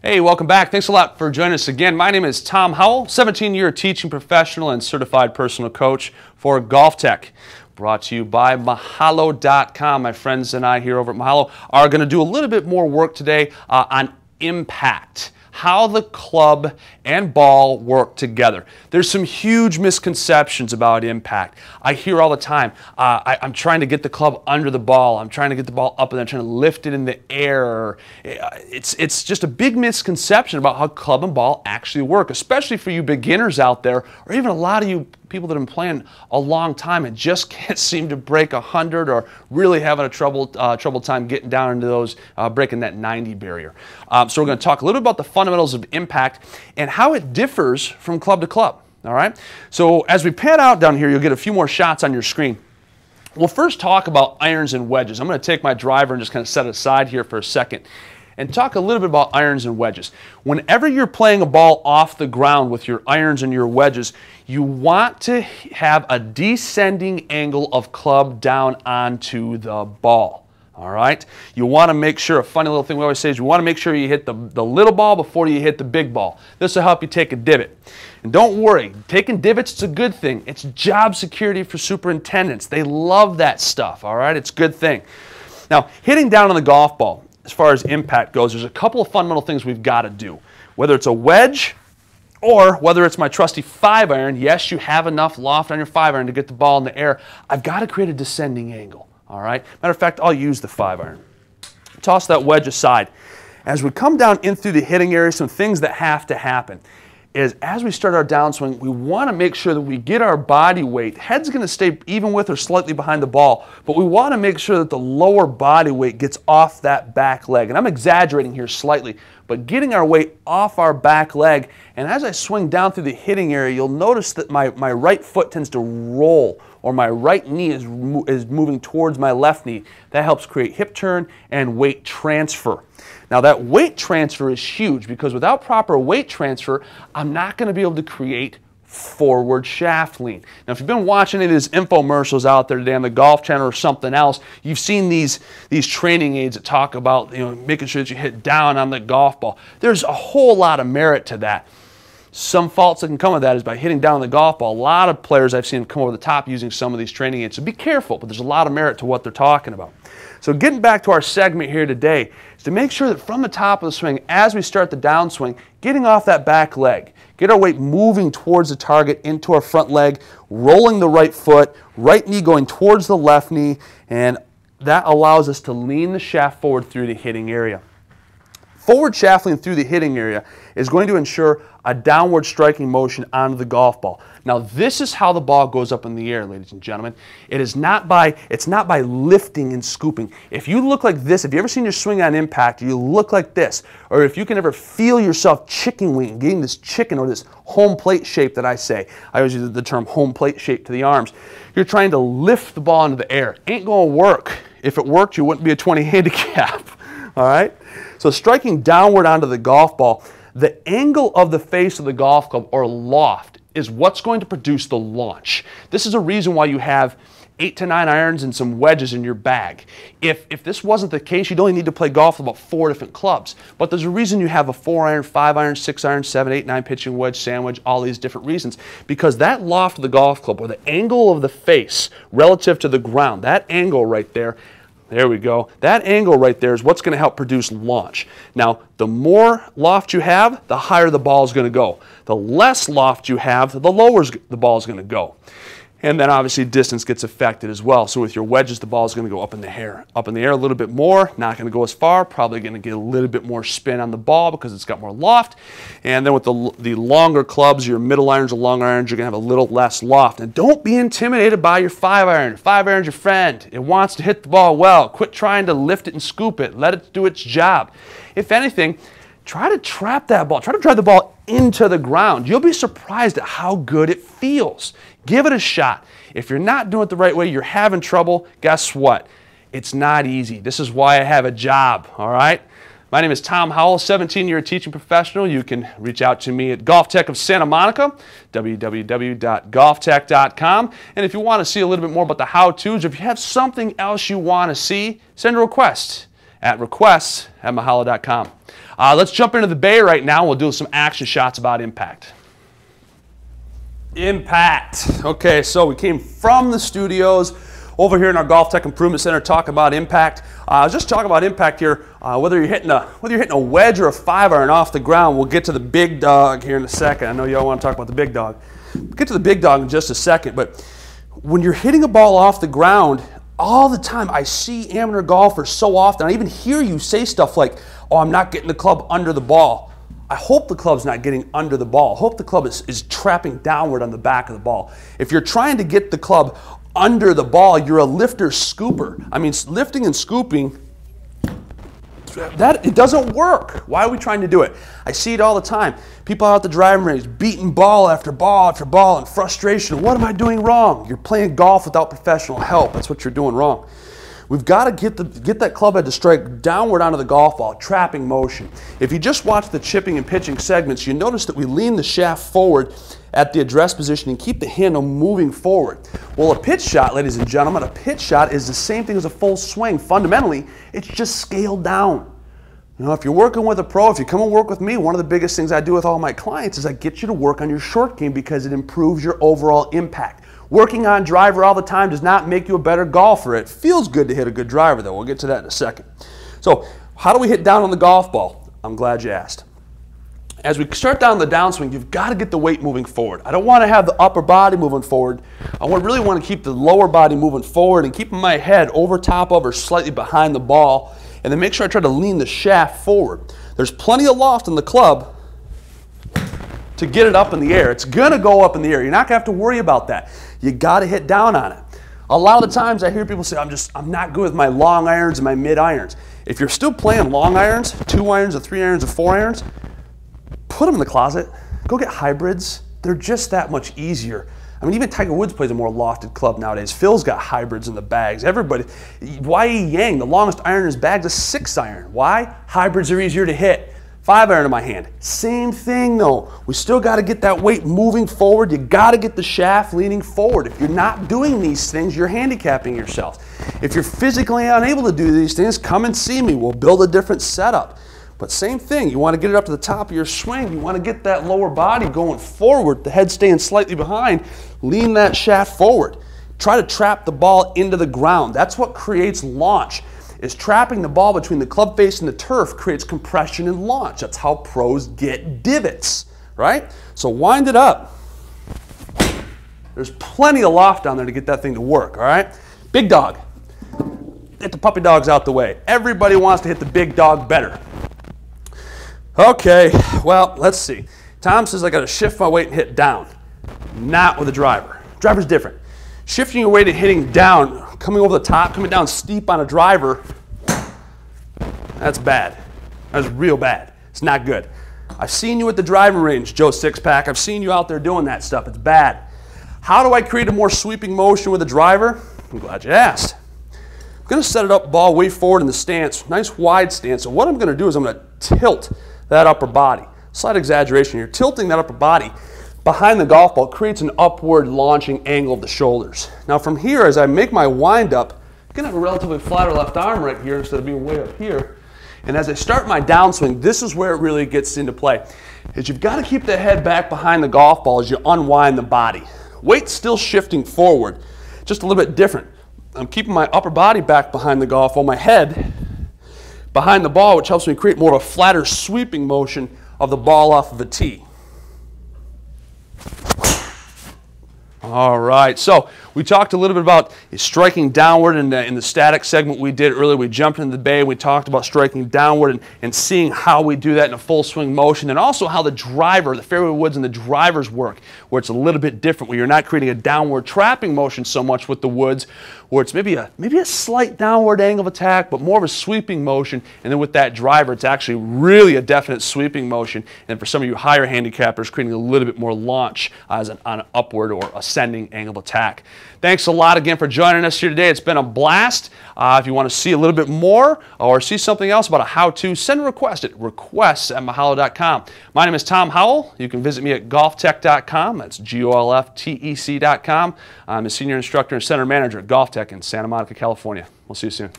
Hey, welcome back. Thanks a lot for joining us again. My name is Tom Howell, 17-year teaching professional and certified personal coach for Golf Tech. Brought to you by Mahalo.com. My friends and I here over at Mahalo are going to do a little bit more work today on impact. How the club and ball work together. There's some huge misconceptions about impact. I hear all the time, I'm trying to get the club under the ball, I'm trying to get the ball up and I'm trying to lift it in the air. It's just a big misconception about how club and ball actually work, especially for you beginners out there, or even a lot of you people that have been playing a long time and just can't seem to break 100 or really having a trouble time getting down into those, breaking that 90 barrier. So we're going to talk a little bit about the fundamentals of impact and how it differs from club to club. All right. So as we pan out down here, you'll get a few more shots on your screen. We'll first talk about irons and wedges. I'm going to take my driver and just kind of set it aside here for a second and talk a little bit about irons and wedges. Whenever you're playing a ball off the ground with your irons and your wedges, you want to have a descending angle of club down onto the ball. All right? You want to make sure, a funny little thing we always say is you want to make sure you hit the little ball before you hit the big ball. This will help you take a divot. And don't worry, taking divots is a good thing. It's job security for superintendents. They love that stuff, all right? It's a good thing. Now, hitting down on the golf ball, as far as impact goes, there's a couple of fundamental things we've got to do. Whether it's a wedge or whether it's my trusty 5-iron, yes, you have enough loft on your 5-iron to get the ball in the air. I've got to create a descending angle. All right. Matter of fact, I'll use the 5-iron. Toss that wedge aside. As we come down in through the hitting area, some things that have to happen is as we start our downswing, we want to make sure that we get our body weight. Head's going to stay even with or slightly behind the ball, but we want to make sure that the lower body weight gets off that back leg. And I'm exaggerating here slightly, but getting our weight off our back leg. And as I swing down through the hitting area, you'll notice that my right foot tends to roll, or my right knee is moving towards my left knee. That helps create hip turn and weight transfer. Now that weight transfer is huge because without proper weight transfer, I'm not going to be able to create forward shaft lean. Now if you've been watching any of these infomercials out there today on the Golf Channel or something else, you've seen these training aids that talk about making sure that you hit down on the golf ball. There's a whole lot of merit to that. Some faults that can come with that is by hitting down the golf ball. A lot of players I've seen come over the top using some of these training aids. So be careful, but there's a lot of merit to what they're talking about. So getting back to our segment here today is to make sure that from the top of the swing, as we start the downswing, getting off that back leg, get our weight moving towards the target into our front leg, rolling the right foot, right knee going towards the left knee, and that allows us to lean the shaft forward through the hitting area. Forward shaft lean through the hitting area is going to ensure a downward striking motion onto the golf ball. Now this is how the ball goes up in the air, ladies and gentlemen. It's not by lifting and scooping. If you look like this, if you ever seen your swing on impact, you look like this, or if you can ever feel yourself chicken wing, getting this chicken or this home plate shape that I say. I always use the term home plate shape to the arms. You're trying to lift the ball into the air. Ain't gonna work. If it worked, you wouldn't be a 20 handicap. All right? So striking downward onto the golf ball, the angle of the face of the golf club, or loft, is what's going to produce the launch. This is a reason why you have 8 to 9 irons and some wedges in your bag. If this wasn't the case, you'd only need to play golf with about 4 different clubs. But there's a reason you have a 4-iron, 5-iron, 6-iron, 7, 8, 9 pitching wedge, sandwich, all these different reasons. Because that loft of the golf club, or the angle of the face relative to the ground, that angle right there, there we go. That angle right there is what's going to help produce launch. Now, the more loft you have, the higher the ball is going to go. The less loft you have, the lower the ball is going to go. And then obviously distance gets affected as well. So with your wedges, the ball is going to go up in the air a little bit more, not going to go as far, probably going to get a little bit more spin on the ball because it's got more loft. And then with the longer clubs, your middle irons or long irons, you're going to have a little less loft. And don't be intimidated by your 5-iron. 5-iron's your friend. It wants to hit the ball well. Quit trying to lift it and scoop it. Let it do its job. If anything, try to trap that ball. Try to drive the ball into the ground. You'll be surprised at how good it feels. Give it a shot. If you're not doing it the right way, you're having trouble, guess what? It's not easy. This is why I have a job, all right? My name is Tom Howell, 17-year teaching professional. You can reach out to me at Golf Tech of Santa Monica, www.golftech.com. And if you want to see a little bit more about the how-tos, if you have something else you want to see, send a request at requests@mahalo.com. Let's jump into the bay right now. We'll do some action shots about impact. Impact. Okay, so we came from the studios over here in our Golf Tech Improvement Center talking about impact. Just talking about impact here, whether you're hitting a wedge or a 5-iron off the ground. We'll get to the big dog here in a second. I know y'all want to talk about the big dog. We'll get to the big dog in just a second, but when you're hitting a ball off the ground, all the time I see amateur golfers so often, I even hear you say stuff like, oh, I'm not getting the club under the ball. I hope the club's not getting under the ball. I hope the club is trapping downward on the back of the ball. If you're trying to get the club under the ball, you're a lifter scooper. I mean, lifting and scooping, it doesn't work. Why are we trying to do it? I see it all the time. People out at the driving range beating ball after ball after ball in frustration. What am I doing wrong? You're playing golf without professional help. That's what you're doing wrong. We've got to get that club head to strike downward onto the golf ball, trapping motion. If you just watch the chipping and pitching segments, you notice that we lean the shaft forward at the address position and keep the handle moving forward. Well, a pitch shot, ladies and gentlemen, a pitch shot is the same thing as a full swing. Fundamentally, it's just scaled down. You know, if you're working with a pro, if you come and work with me, one of the biggest things I do with all my clients is I get you to work on your short game because it improves your overall impact. Working on driver all the time does not make you a better golfer. It feels good to hit a good driver, though. We'll get to that in a second. So, how do we hit down on the golf ball? I'm glad you asked. As we start down the downswing, you've got to get the weight moving forward. I don't want to have the upper body moving forward. I really want to keep the lower body moving forward and keeping my head over top of or slightly behind the ball, and then make sure I try to lean the shaft forward. There's plenty of loft in the club to get it up in the air. It's going to go up in the air. You're not going to have to worry about that. You got to hit down on it. A lot of the times I hear people say, I'm not good with my long irons and my mid irons. If you're still playing long irons, 2 irons or 3 irons or 4 irons, put them in the closet. Go get hybrids. They're just that much easier. I mean, even Tiger Woods plays a more lofted club nowadays. Phil's got hybrids in the bags. Everybody, Y.E. Yang, the longest iron in his bag is a 6 iron. Why? Hybrids are easier to hit. 5 iron in my hand. Same thing though. We still got to get that weight moving forward. You got to get the shaft leaning forward. If you're not doing these things, you're handicapping yourself. If you're physically unable to do these things, come and see me. We'll build a different setup. But same thing, you want to get it up to the top of your swing. You want to get that lower body going forward, the head staying slightly behind. Lean that shaft forward. Try to trap the ball into the ground. That's what creates launch. Is trapping the ball between the club face and the turf creates compression and launch. That's how pros get divots, right? So wind it up. There's plenty of loft down there to get that thing to work, all right? Big dog. Get the puppy dogs out the way. Everybody wants to hit the big dog better. Okay, well, let's see. Tom says I got to shift my weight and hit down. Not with a driver. Driver's different. Shifting your weight and hitting down, coming over the top, coming down steep on a driver, that's bad. That's real bad. It's not good. I've seen you at the driving range, Joe Sixpack. I've seen you out there doing that stuff. It's bad. How do I create a more sweeping motion with a driver? I'm glad you asked. I'm going to set it up, ball way forward in the stance, nice wide stance. So what I'm going to do is I'm going to tilt that upper body. Slight exaggeration here. Tilting that upper body behind the golf ball creates an upward launching angle of the shoulders. Now from here, as I make my wind up, I'm going to have a relatively flatter left arm right here instead of being way up here. And as I start my downswing, this is where it really gets into play. Is you've got to keep the head back behind the golf ball as you unwind the body. Weight's still shifting forward, just a little bit different. I'm keeping my upper body back behind the golf ball, my head behind the ball, which helps me create more of a flatter sweeping motion of the ball off of a tee. All right, so we talked a little bit about striking downward in the static segment we did earlier. We jumped into the bay, we talked about striking downward and seeing how we do that in a full swing motion, and also how the driver, the fairway woods and the drivers work, where it's a little bit different, where you're not creating a downward trapping motion so much with the woods, where it's maybe a slight downward angle of attack, but more of a sweeping motion, and then with that driver, it's actually really a definite sweeping motion, and for some of you higher handicappers, creating a little bit more launch as on an upward or ascending angle of attack. Thanks a lot again for joining us here today. It's been a blast. If you want to see a little bit more or see something else about a how-to, send a request at requests@mahalo.com. My name is Tom Howell. You can visit me at golftech.com. That's golftec.com. I'm a senior instructor and center manager at Golf Tech in Santa Monica, California. We'll see you soon.